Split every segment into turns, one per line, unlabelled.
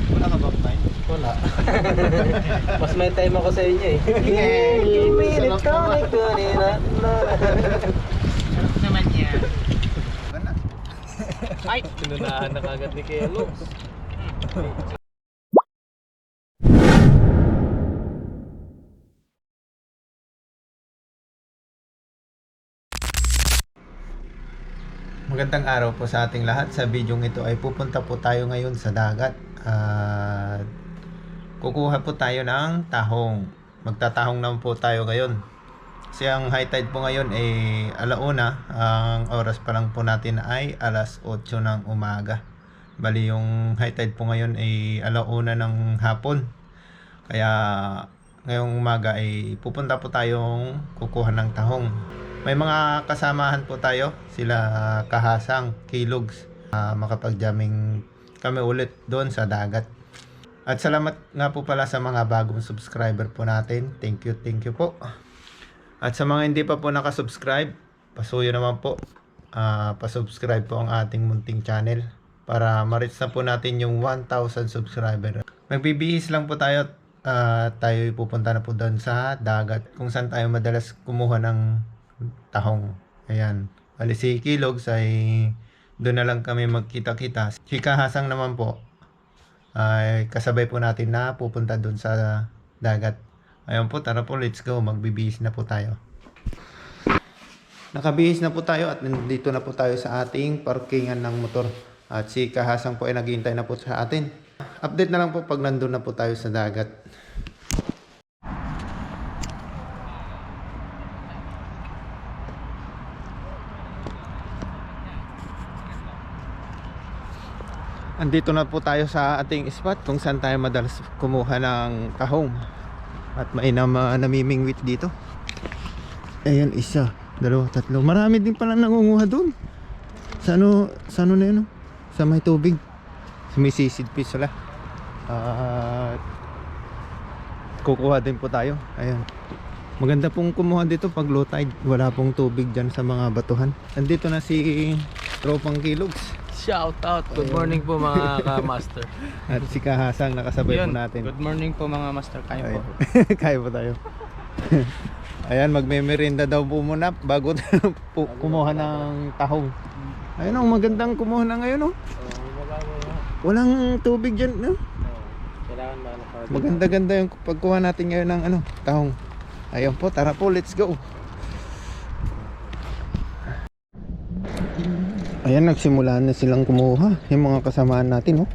Wala ka bang time?
Wala. Mas may time ako sa inyo eh.
Sarap naman.
Sarap naman niya.
Gana.
Ay!
Pinunahan na kagad ni Kuya Lux.
Magandang araw po sa ating lahat. Sa bidyong ito ay pupunta po tayo ngayon sa dagat at kukuha po tayo ng tahong. Magtatahong naman po tayo ngayon. Kasi ang high tide po ngayon ay alauna. Ang oras pa lang po natin ay alas 8 ng umaga. Bali yung high tide po ngayon ay alauna ng hapon. Kaya ngayong umaga ay pupunta po tayong kukuha ng tahong. May mga kasamahan po tayo, sila Kahasang, Kilogs, makapag-jamming kami ulit doon sa dagat. At salamat nga po pala sa mga bagong subscriber po natin. Thank you po. At sa mga hindi pa po nakasubscribe, pasuyo naman po. Pasubscribe po ang ating munting channel para ma-reach na po natin yung 1,000 subscriber. Magbibihis lang po tayo at tayo pupunta na po doon sa dagat kung saan tayo madalas kumuha ng tahong. Ayan. Bali si Kilogs ay doon na lang kami magkita-kita. Si Kahasang naman po ay kasabay po natin na pupunta doon sa dagat. Ayun po, tara po, let's go. Magbibihis na po tayo. Nakabihis na po tayo at nandito na po tayo sa ating parkingan ng motor. At si Kahasang po ay naghihintay na po sa atin. Update na lang po pag nandun na po tayo sa dagat. Andito na po tayo sa ating spot kung saan tayo madalas kumuha ng tahong. At may namimingwit dito. Ayan, isa, dalawa, tatlo. Marami din pala nangunguha doon. Sa ano na yun? Sa may tubig. Sumisisid fish sila. At kukuha din po tayo. Ayan. Maganda pong kumuha dito pag low tide. Wala pong tubig dyan sa mga batuhan. Andito na si Tropang Kilogs.
Shout out. Good morning po mga ka-master.
At si Kahasang nakasabay po natin.
Good morning po mga master. Kaya po.
Kaya po tayo. Ayan, magme-merienda daw po muna bago tayo kumuha ng tahong. Ayun, magandang kumuha na ngayon. Walang tubig dyan. No?
Kailangan
Maganda-ganda yung pagkuha natin ngayon ng tahong. Ayun po, tara po, let's go. Ayan, nagsimula na silang kumuha. Yung mga kasamaan natin, oh.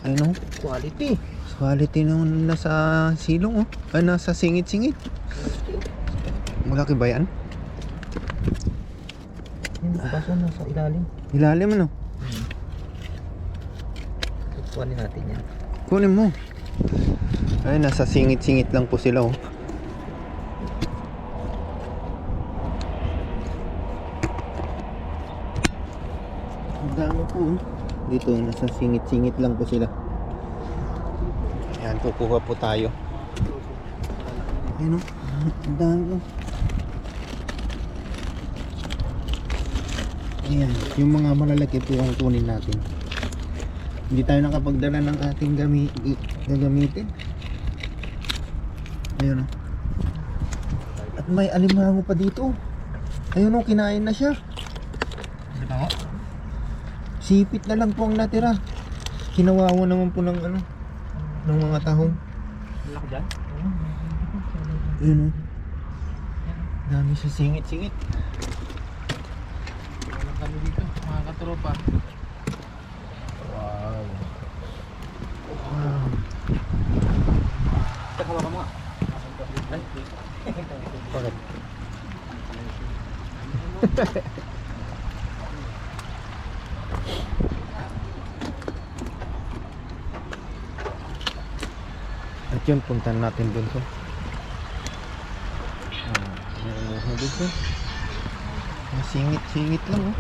Ayun, oh.
Quality.
Quality nung nasa silong, oh. Ay, nasa singit-singit. Malaki ba yan?
Kaso nasa ilalim.
Ilalim, ano?
Kuhanin natin yan.
Kunin mo. Ay, nasa singit-singit lang po sila, oh. Ang dami po, oh. Dito, nasa singit-singit lang po sila. Ayan, kukuha po tayo. Ayun, oh. Ang dami, oh. Ayan, yung mga malalaki po ang kunin natin. Hindi tayo nakapagdala ng ating gagamitin. Ayun, oh. At may alimango pa dito. Ayun, oh, kinain na siya. Sipit na lang po ang natira. Kinawawa naman po ng ng mga tahong.
Laki dyan?
Ayun, oh. Dami sa singit-singit.
Walang kami dito mga katropa.
Wow. Wow.
Teka mo mga.
Bakit? At yun, puntan natin dun ko. Dito. Singit-singit lang, oh.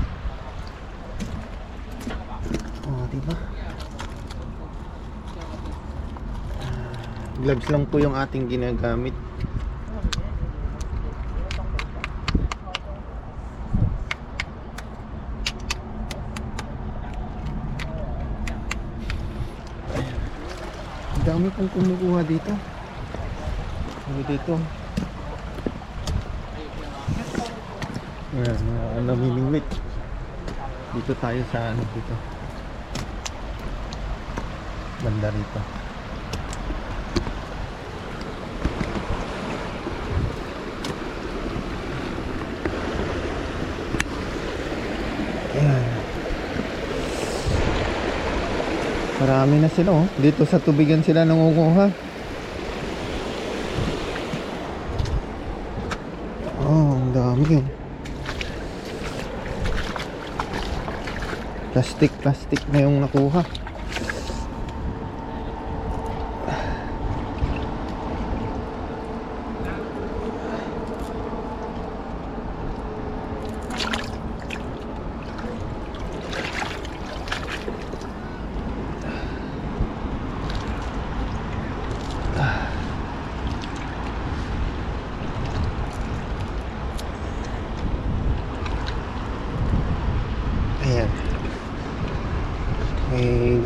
Oh, diba? Gloves lang po yung ating ginagamit. Dami pong kumukuha dito. Dito. Ayan, mga namimingwit. Dito tayo sa ano dito. Banda rito. Ayan. Marami na sila oh. Dito sa tubigan sila nangunguha. Oh, ang dami oh. Plastic na yung nakuha. Ayan. May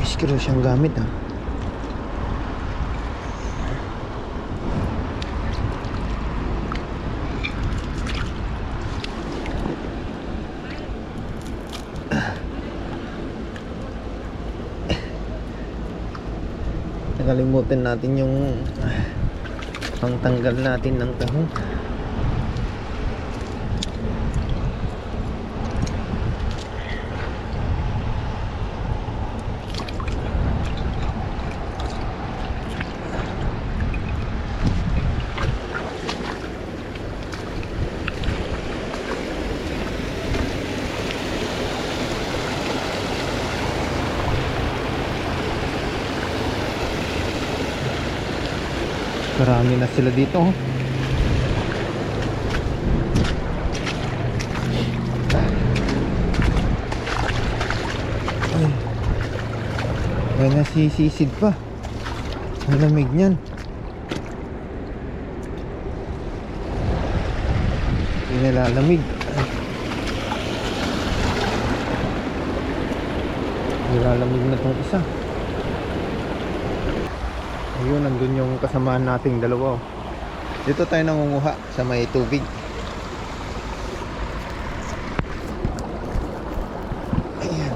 screw siyang gamit ah. Nakalimutan natin yung pangtanggal natin ng tahong. Marami na sila dito oh. Ay, nasisisid pa. Ang lamig niyan. Inalalamig. Nilalamig na tong isa. Ayun, nandun yung kasamaan nating dalawa oh. Dito tayo nangunguha sa may tubig. Ayan.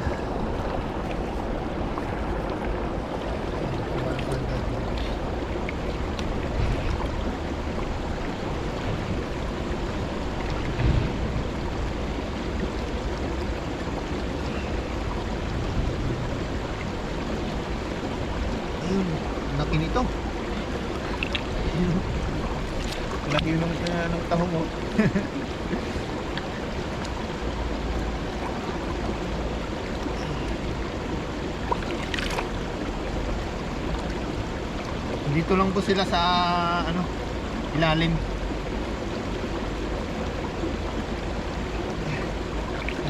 Ayun, laki nito. Laki yun ng tahong mo. Dito lang po sila sa ano, ilalim.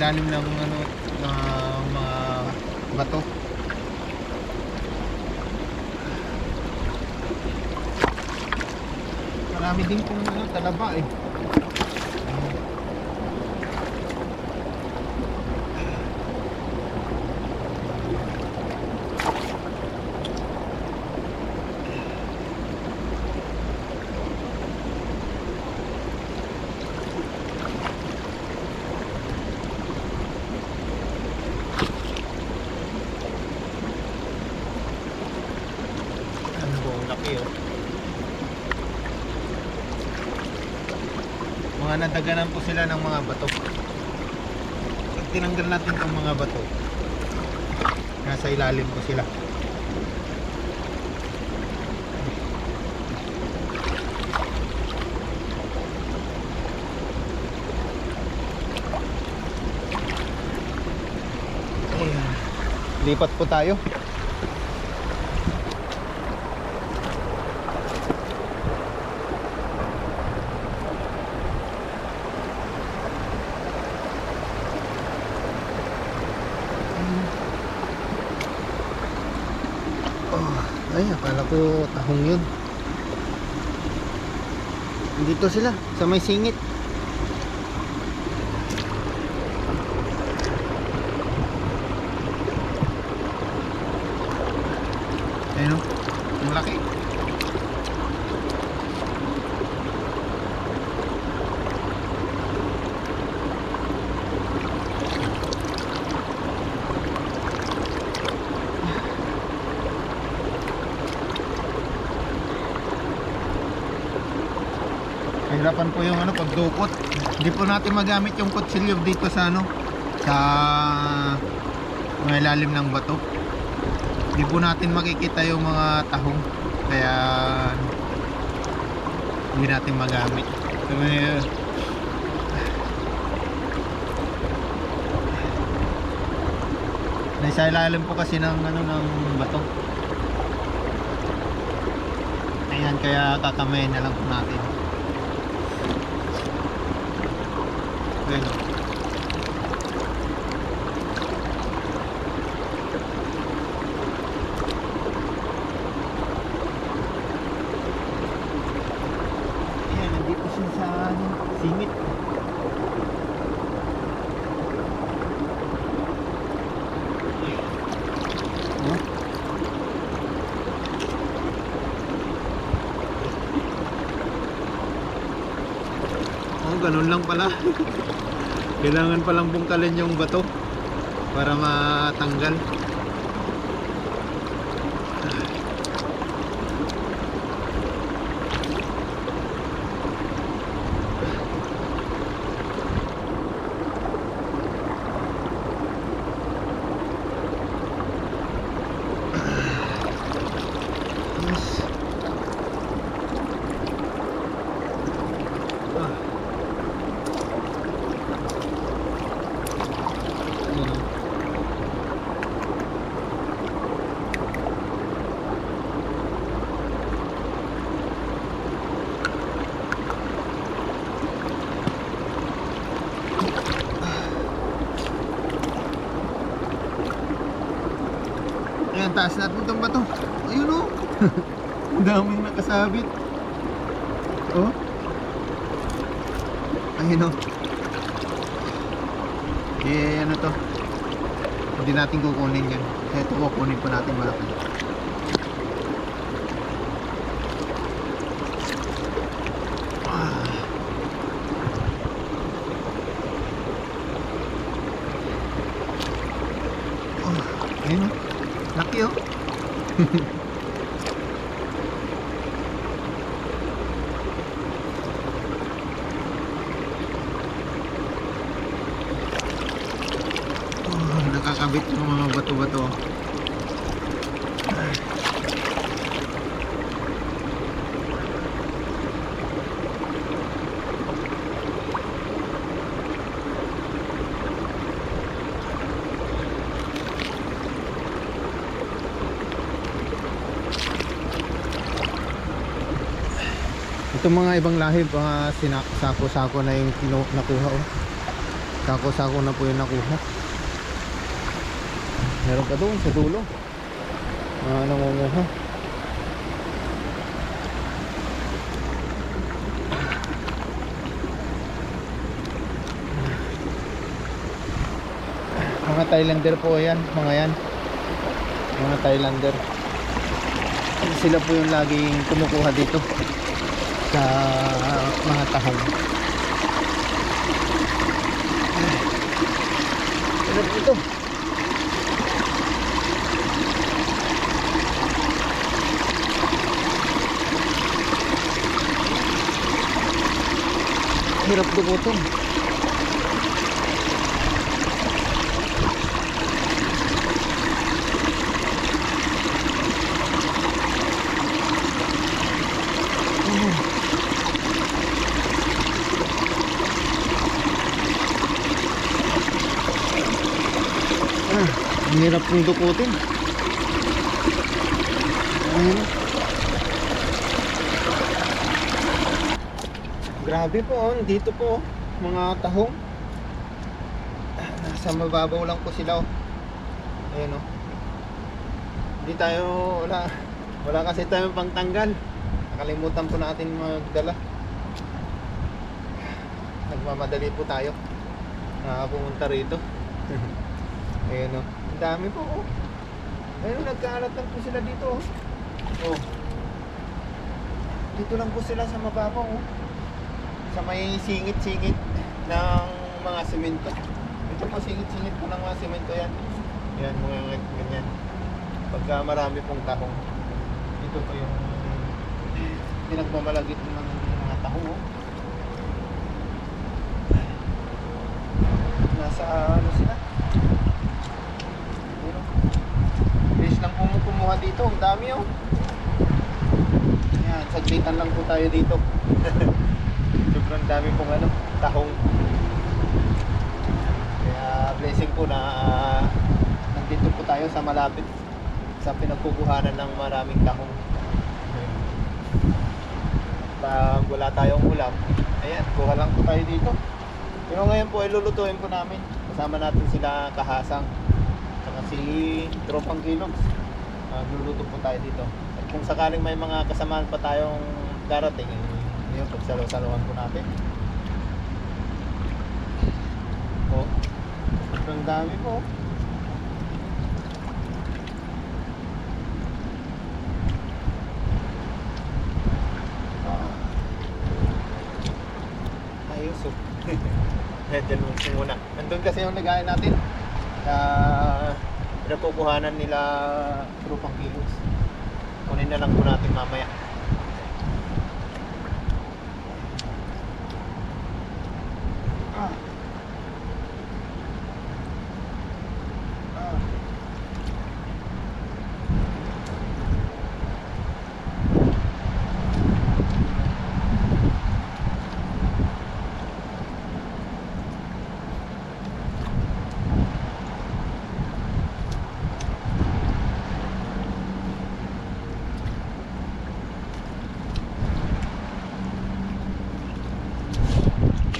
Ilalim ng ano, ng mga bato. Marami din pong ano, talaba eh. Ano po, laki oh. Mga nadaganan po sila ng mga bato. Pag tinanggal natin itong mga bato, nasa ilalim po sila. Ayan. Lipat po tayo. Ay, akala ko tahong yun. Dito sila, sa may singit. Ayun o. Ang laki. Hirapan po yung pagdukot. Hindi po natin magamit yung kutsilyo dito sa sa mga ilalim ng bato. Hindi po natin makikita yung mga tahong, kaya hindi natin magamit. Nasa ilalim po kasi ng ng bato. Ayan, kaya kakamayin na lang po natin. Ayan o. Ayan, nandito siya sa singit. Oh. Oh, ganun lang pala. Kailangan palang bungkalin yung bato para matanggal. Yes. Ayan, taas natin itong bato. Ayun o. Ang daming nakasabit. Oh. Ayun o. Eh, ano to? Hindi natin kukunin yan. Kaya ito kukunin po natin malaki. Ayun o. Laki o. Nakakabit yung mga bato-bato. Itong mga ibang lahi, mga sako-sako na yung nakuha oh. Sako-sako na po yung nakuha. Meron pa doon sa dulo. Nangunguha. Mga Thailander po yan, mga yan. Mga Thailander. Sila po yung laging kumukuha dito sa mga tahong. Ano po ito? Hirap dukutin. Ang hirap pong dukutin. Grabe po oh, dito po oh, mga tahong. Nasa mababaw lang po sila oh. Ayun oh. Hindi tayo, wala kasi tayong pangtanggal. Nakalimutan po natin magdala. Nagmamadali po tayo pumunta rito. Ayun oh. Ang dami po oh. Ayun, nagkaalat lang po sila dito oh. Oh. Dito lang po sila sa mababaw, oh. Sa may singit-singit ng mga semento. Ito po singit-singit po ng mga semento yan. Yan, mga ganyan. Pagka marami pong tahong. Ito po yung pinagmamalagit ng mga tahong, oh. Nasa ano sila? Pero, base lang po mo kumuha dito. Ang dami, oh. Yan, saglitan lang po tayo dito. Sobrang dami pong ano, tahong. Kaya blessing po na nandito po tayo sa malapit sa pinagkukuhanan ng maraming tahong. Pag wala tayong ulam, ayan, kuha lang po tayo dito. Pero ngayon po ay lulutuin po namin. Kasama natin sila Kahasang saka si Tropang Kilogs. Luluto po tayo dito. At kung sakaling may mga kasamaan pa tayong darating, yun, pagsalo-saluhan po natin. Oh, ang dami po. Ayos, oh. Diyan muna. Nandun kasi yung lagayan natin na pinagkukuhanan nila Tropang Kilos. Kunin na lang po natin mamaya. Ah. Ah.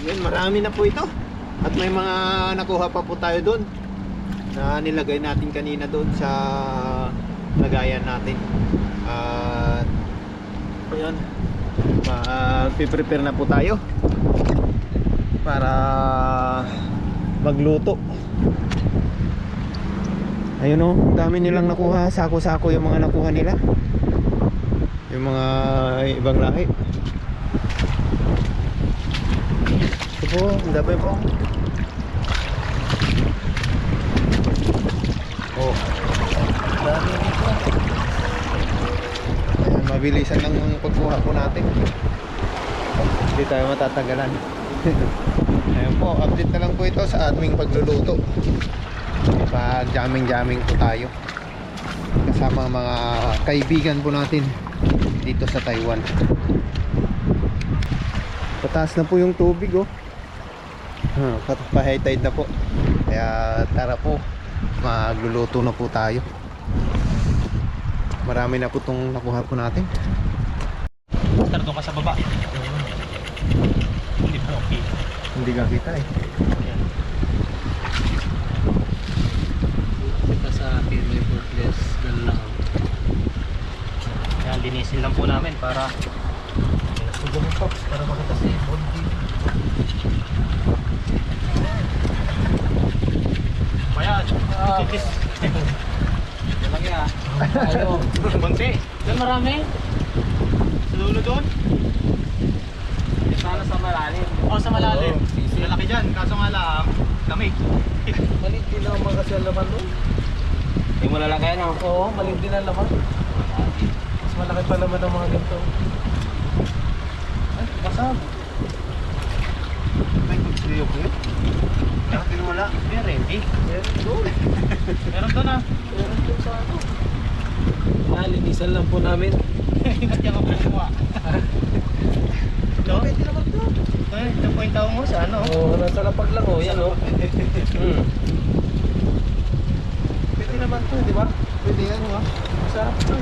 Yun, marami na po ito. At may mga nakuha pa po tayo doon na nilagay natin kanina doon sa lagayan natin. At ayun, prepare na po tayo para magluto. Ayun, oh, dami nilang nakuha, sako-sako yung mga nakuha nila. Yung mga ibang lahi. Ito po, ang dami po. Oh, dami dito. Ayan, mabilisan lang yung pagkuha po natin. Hindi tayo matatagalan. Ayan po, update na lang po ito sa aming pagluluto. Pag jamming po tayo kasama mga kaibigan po natin dito sa Taiwan. Pataas na po yung tubig, oh. Pa-high tide na po. Kaya tara po, magluluto na po tayo. Marami na po itong nakuha po natin.
Master, doon ka sa baba. Hindi ba okay?
Hindi ka kita, eh.
Ito sa akin, may burgers. Ganun lang.
Kaya linisin lang po namin para
Para makita si Bondi.
Bayan. Walang yan. Ayaw. Bunti. Doon marami. Sa dulo doon.
Sana sa malalim.
O sa malalim.
Oo,
Malaki dyan. Kaso nga lang, lamig.
Malit din naman kasi ang laman doon.
Yung malalaki yan.
Oo, malit din ang laman. Mas malaki pa naman ang mga ganito. Ay, basag.
May kutsiyo ko yun. Nakapin wala.
Hindi, ready.
Meron doon.
Meron doon ah.
Meron doon sa ano. Linisan lang po namin.
Ba't yung ako kumuha? Ito?
Pwede naman to.
Ito po yung tao mo sa ano?
Oo, nasa lapag lang oh. Yan oh. Pwede naman to, di ba?
Pwede yan, ha?
Masarap to.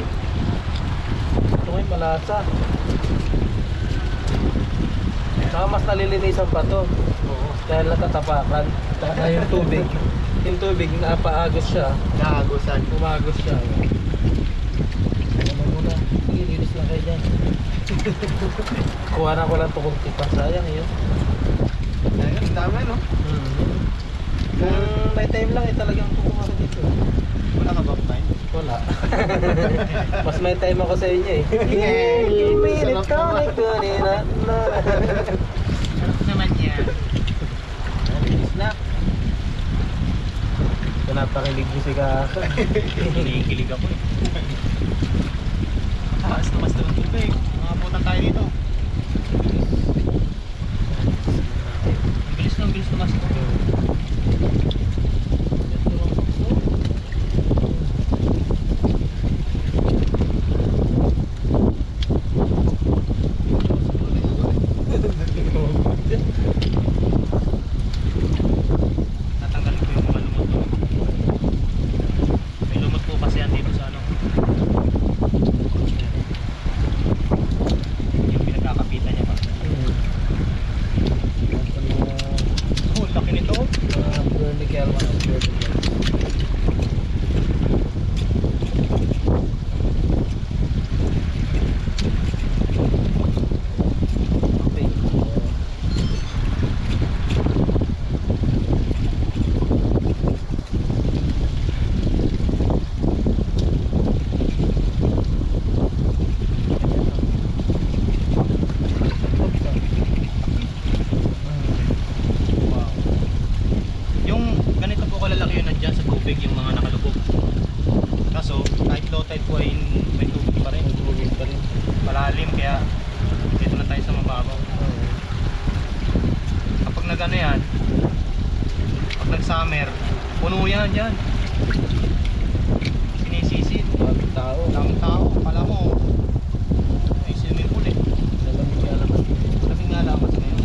Ito may malasa. Saka mas nalilinisan pa to.
Oo.
Dahil natatapakan. Saka yung tubig. Yung tubig, napaagos siya.
Naagusan.
Umagos siya. Ano muna? Sige, linis lang kayo dyan. Kuha na ko lang ito kung tipa. Sayang yun.
Ayun, dami, no?
Kung may time lang, talagang kukuha ko dito.
Wala ka ba time?
Wala. Mas may time ako sa inyo eh. Pilit ka ni kanina.
Sarap naman yan.
Na. Napakilig ko si Kaka.
Kinikilig ako eh. Tumas naman dito eh. Mga putan tayo dito. Ang bilis tumas ko. Natanggalin ko yung mga lumot to. May lumot po kasi yan dito sa ano. Yung pinagkakapitan niya pa. Oh, laki nito.
Vertical man.
Wow. Yung ganito po kalalaki yun nandyan sa tubig yung mga nakalubog. Kaso kahit low tide po ay may tubig pa rin.
Tubig pa rin.
Malalim kaya dito na tayo sa mababaw. Kapag nag-ano yan, pag nag-summer, puno yan dyan. Sinisisid.
Maraming tao.
Daming tao. Pala mo, ay swimming pool eh.
Malamig ka naman.
Maraming nga lamas ngayon.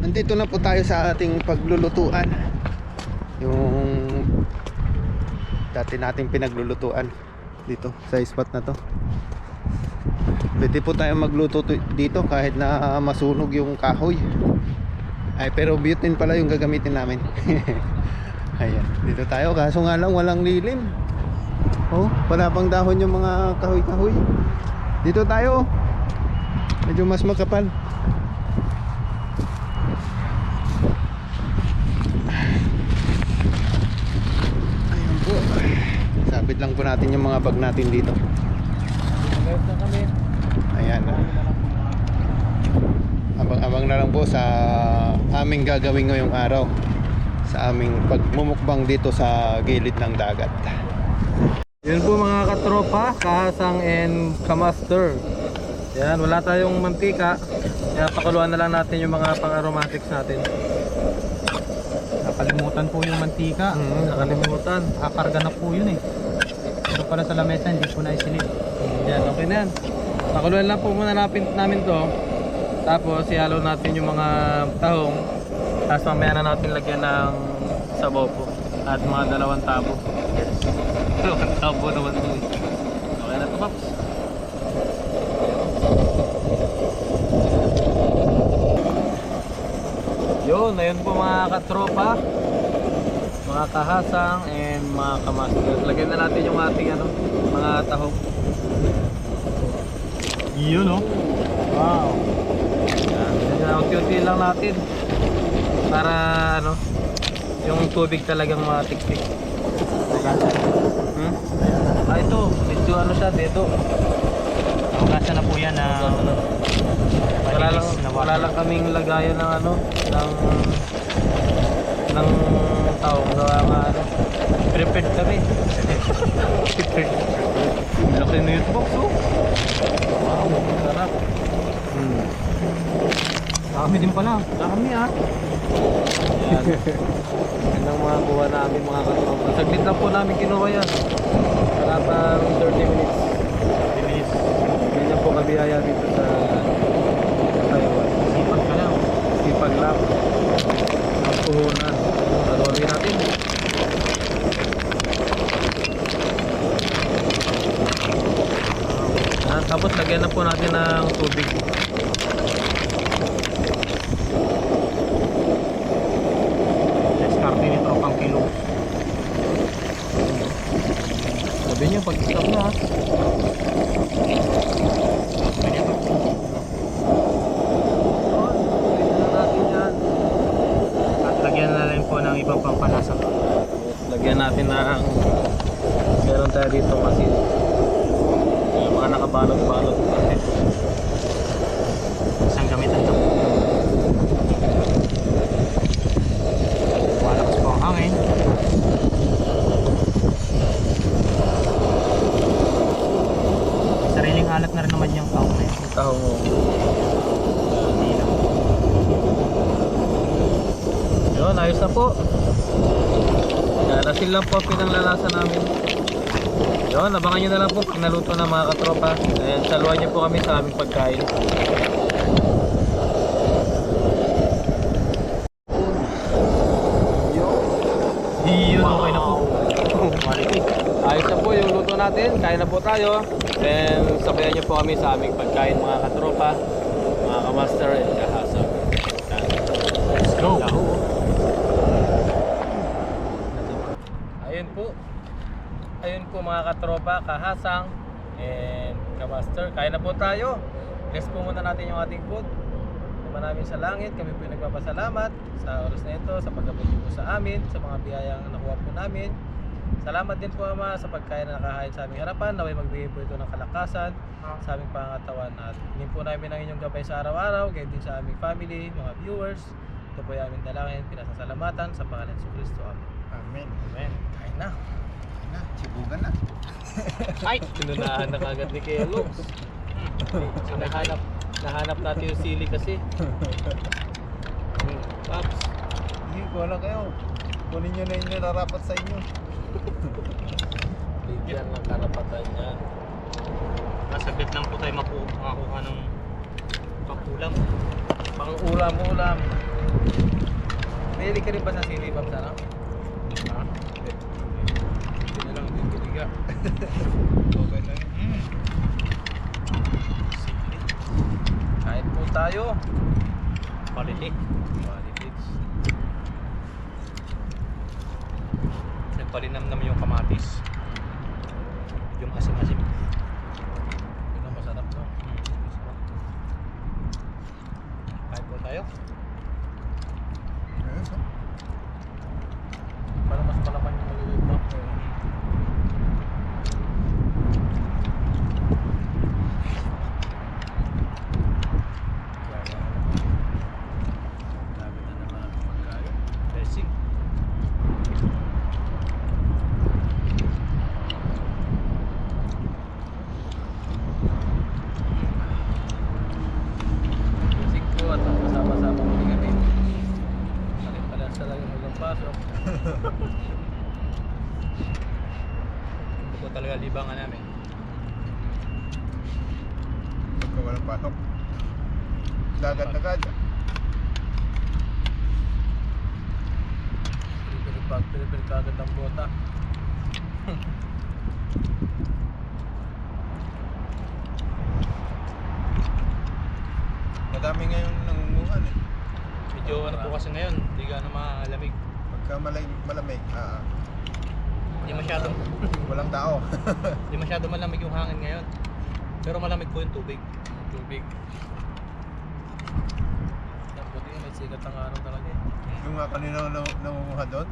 Nandito na po tayo sa ating paglulutuan. Yung dati nating pinaglulutuan dito sa spot na to. Pwede po tayo magluto dito kahit na masunog yung kahoy. Ay, pero butane pala yung gagamitin namin. Ayan, dito tayo kaso nga lang walang lilim. Oh, wala pang dahon yung mga kahoy-kahoy. Dito tayo. Medyo mas makapal. Ayun po. Sabit lang po natin yung mga bag natin dito.
Guys na kami.
Ayan. Abang-abang na lang po sa aming gagawin ngayong araw. Sa aming pagmumukbang dito sa gilid ng dagat.
Yun po mga katropa, kahasang and kamaster. Yan, wala tayong mantika. Kaya pakuluan na lang natin yung mga pang-aromatics natin.
Nakalimutan po yung mantika.
Nakalimutan.
Kakarga na po yun eh. Pero pala sa lamesa hindi po naisilip.
Yan, okay na yan. Pakuluan lang po muna namin to. Tapos ihalo natin yung mga tahong. Tapos mamaya na natin lagyan ng sabaw po. At mga 2 tabo. Yes. 2 tabo naman po. Okay na to, Pops. Yun, ayun po mga katropa, mga kahasang and mga kamaster. Lagyan na natin yung ating mga tahong.
Yun oh.
Wow. Yan, unti-unti lang natin para yung tubig talagang matiktik. Ito, medyo siya dito.
Hugasan na po yan na
Wala lang kaming lagayan ng ng taong gawa nga prepared kami. Prepared. Laki na yung box oh. Wow, sarap.
Dami din pala.
Dami ah. Yan. Yan ang mga kuha namin mga katropa. Saglit lang po namin kinuha yan. Wala pang 30 minutes. Ganyan po kabiyaya dito sa Taiwan.
Sipag ka lang.
Sipag lang. Ang puhunan. Talurin natin. Tapos lagyan na po natin ng tubig.
Diskarte nito pang kilo.
pag-stop mo ha.
Pwede ba?
Lagyan na natin yan.
At lagyan na rin po ng ibang pampalasa.
Lagyan natin ng meron tayo dito kasi yung mga nakabalot-balot kasi.
Isang gamitan lang. Malakas po ang hangin. May sariling alat na rin naman yung taong na yun.
Taho mo.
Hindi lang.
Yun, ayos na po. Nasil lang po ang pinanglalasa namin. Yun, abangan nyo na lang po pinaluto ng mga katropa. And saluhan nyo po kami sa aming pagkain.
Yun, okay na po. Quality.
Ayos na po yung luto natin. Kain na po tayo. Then sabayan nyo po kami sa aming pagkain mga katropa, mga kamaster and kahasang.
Let's go.
Ayun po. Ayun po mga katropa, kahasang and kamaster. Kain na po tayo. Bless po muna natin yung ating food. Ama namin sa langit, kami po nagpapasalamat sa oras na ito, sa pag-abot po sa amin, sa mga biyayang nakuha po namin. Salamat din po Ama sa pagkain na nakahain sa aming harapan. Naway magbigay po ito ng kalakasan sa aming pangatawan at hingin po namin ang inyong gabay sa araw-araw, gayon din sa aming family, mga viewers. Ito po yung aming dalangin, pinasasalamatan sa pangalan ni Kristo. Amen.
Amen.
Amen. Kain na.
Na, sibugan na.
Ay!
Pinunahan na kagad ni Kelo. Nahanap natin yung sili kasi. Paps.
Hindi ko alam kayo. Kunin nyo na yung nararapat sa inyo.
Bigyan ng karapatan niya.
Nasaglit lang po tayo makakuha ng pang-ulam.
Pang-ulam-ulam. Mahilig ka rin ba sa sili, Paps? Ano?
Ha?
Hindi na lang din kiniga.
Okay na yun.
Kain po tayo.
Quality.
Politics.
Nagpalinamnam yung kamatis. Yung asim-asim.
Ito na masarap, no?
Kain po tayo.
Ayos, ha?
Para mas malaman yung maliliit mo. Dami na naman ang pagkain.
Blessing.
Music po at kasama-sama muli kami. Palit-palit sa lang yung hanggang pasok.
Ito po talaga libangan namin.
Pagka walang pasok. Dagat agad.
Pili-pili kagad ang bota.
Madami ngayon nangunguhan eh.
Medyo ano po kasi ngayon, hindi gaano malamig.
Pagka malamig,
Hindi masyadong
walang tao.
Hindi masyado malamig yung hangin ngayon. Pero malamig po yung tubig.
Tubig. Yan po din, may sikat ang araw talaga eh.
Yung nga kanina nangunguha doon,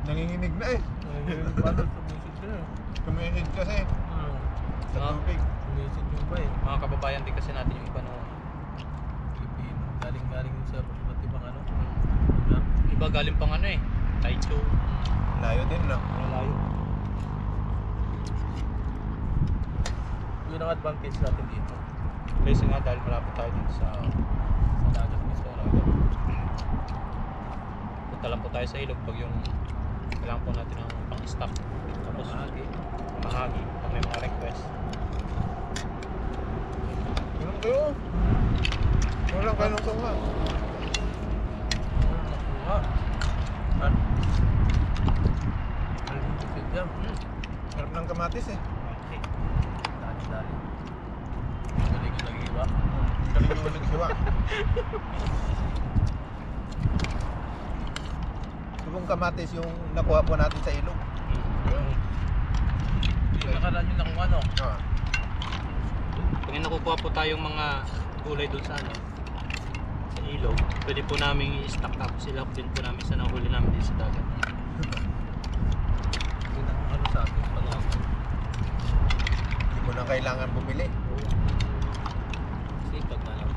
nanginginig na eh.
Paano sumisid siya eh.
Kumisid kasi sa
Mga,
tubig.
Sumisid yung ba eh.
mga kababayan din kasi natin yung iba no.
Pilipino. Galing sa iba't ibang ano.
Iba galing pang ano eh. Taicho.
Layo din no.
Malayo.
Yun ang advantage natin dito.
Kasi nga dahil malapit tayo dito sa
Dagat mismo.
punta lang po tayo sa ilog pag yung kailangan po natin ng pang-stock. Tapos mahagi pag may mga request.
Ganun kayo. Walang kayo ng sunga.
Nakuha. Ano? Unlimited yan.
Harap ng kamatis eh.
Okay.
Dali-dali. Galing yung nag-iwa.
Galing yung nagsiwa. Yung kamatis yung nakuha po natin sa ilog.
Mm.
nakaraan yun na kung ano.
Ah.
Pag nakukuha po tayong mga gulay doon sa ano, sa ilog, pwede po namin i-stock tapos ilak din po namin sa nahuli namin din sa dagat.
Yun ang ano sa atin. Pala.
Hindi mo na kailangan bumili.
Sipag na lang.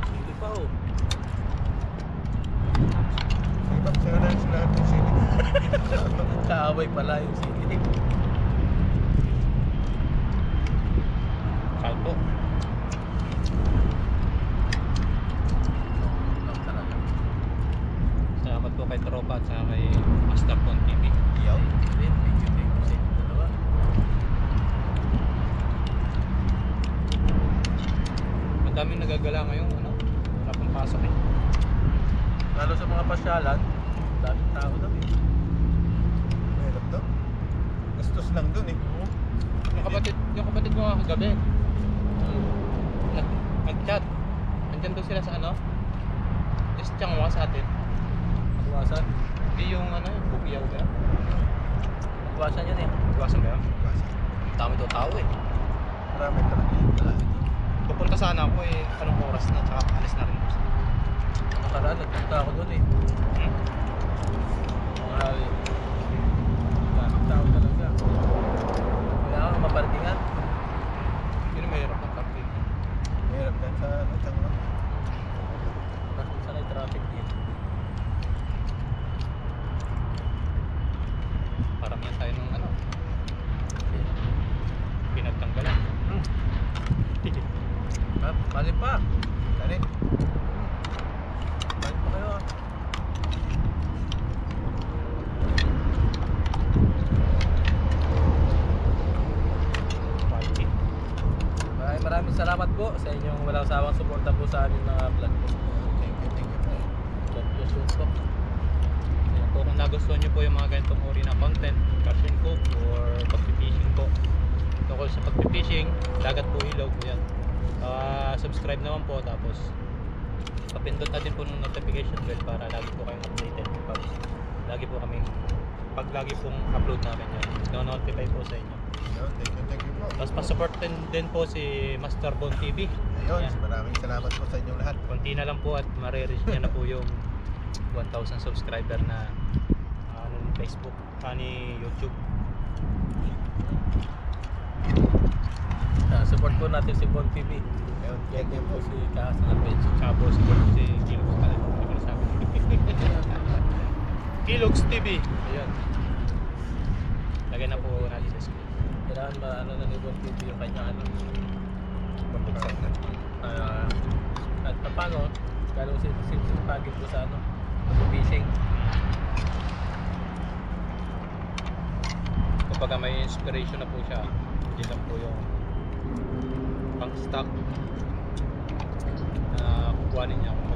Hindi pa oh.
Ibang sa na sila natin sila.
Kaaway pala yung sili.
Salpo.
Lang talaga.
Salamat po kay Tropa at saka kay Master Pon TV.
Yaw.
Thank you sa inyo dalawa.
Ang daming nagagala ngayon, ano? Wala pang pasok eh.
Lalo sa mga pasyalan, daming tao daw eh.
Meron to. Gastos lang dun eh.
Yung kapatid ko nga kagabi, nag-chat. Nandyan doon sila sa ano? Just tiyang mga sa atin.
Buwasan.
Hindi yung ano, yung bugiyaw ba?
Buwasan yun eh.
Iwasan ba yun?
Kasi
Dami daw tao eh.
marami talaga yun.
Pupunta sana ako eh, anong oras na, tsaka alis na rin po.
Nakaraan, nagpunta ako doon eh. Mga hali. Daming tao talaga. Kaya ako maparkingan.
Hindi na mahirap ng camping.
Meron yan sa ano, tangwa.
Kasi sana yung traffic dito.
Paramihan tayo ng ano, pinagtanggalan.
Mali pa.
Kanin.
Mali pa kayo ah.
Quality.
Maraming salamat po sa inyong walang sawang suporta po sa aming mga vlog po.
Thank you, po.
God bless you po.
Ayan po, kung nagustuhan nyo po yung mga ganitong uri na content, catch and cook or pag-fishing po. Tungkol sa pag-fishing, dagat po, ilog, yan. Subscribe naman po, tapos papindot na din po ng notification bell para lagi po kayong updated. Tapos lagi po kaming, pag lagi pong upload namin yan, no-notify po sa inyo.
Ayun, thank you po.
Tapos pa-support din po si Master Bon TV.
Ayun,
Ayan.
maraming salamat po sa inyong lahat.
Konti na lang po at marireach niya na po yung 1,000 subscriber na ano, ni Facebook, ni YouTube.
Support po natin si Bon TV.
Ayun,
Yan
thank you
din
po.
po si Kahasang Adventure.
Tsaka po si Kilogs pala. Hindi ko nasabi. Kilogs TV.
Ayan.
Lagyan na po natin sa screen.
Kailangan maano na ni Bon TV yung kanyang ano.
Mabuksan na.
At paano, gano'n sipagin po sa ano, mag-fishing.
Kapag may inspiration na po siya, hindi lang po yung pang stock na kukuhanin niya kung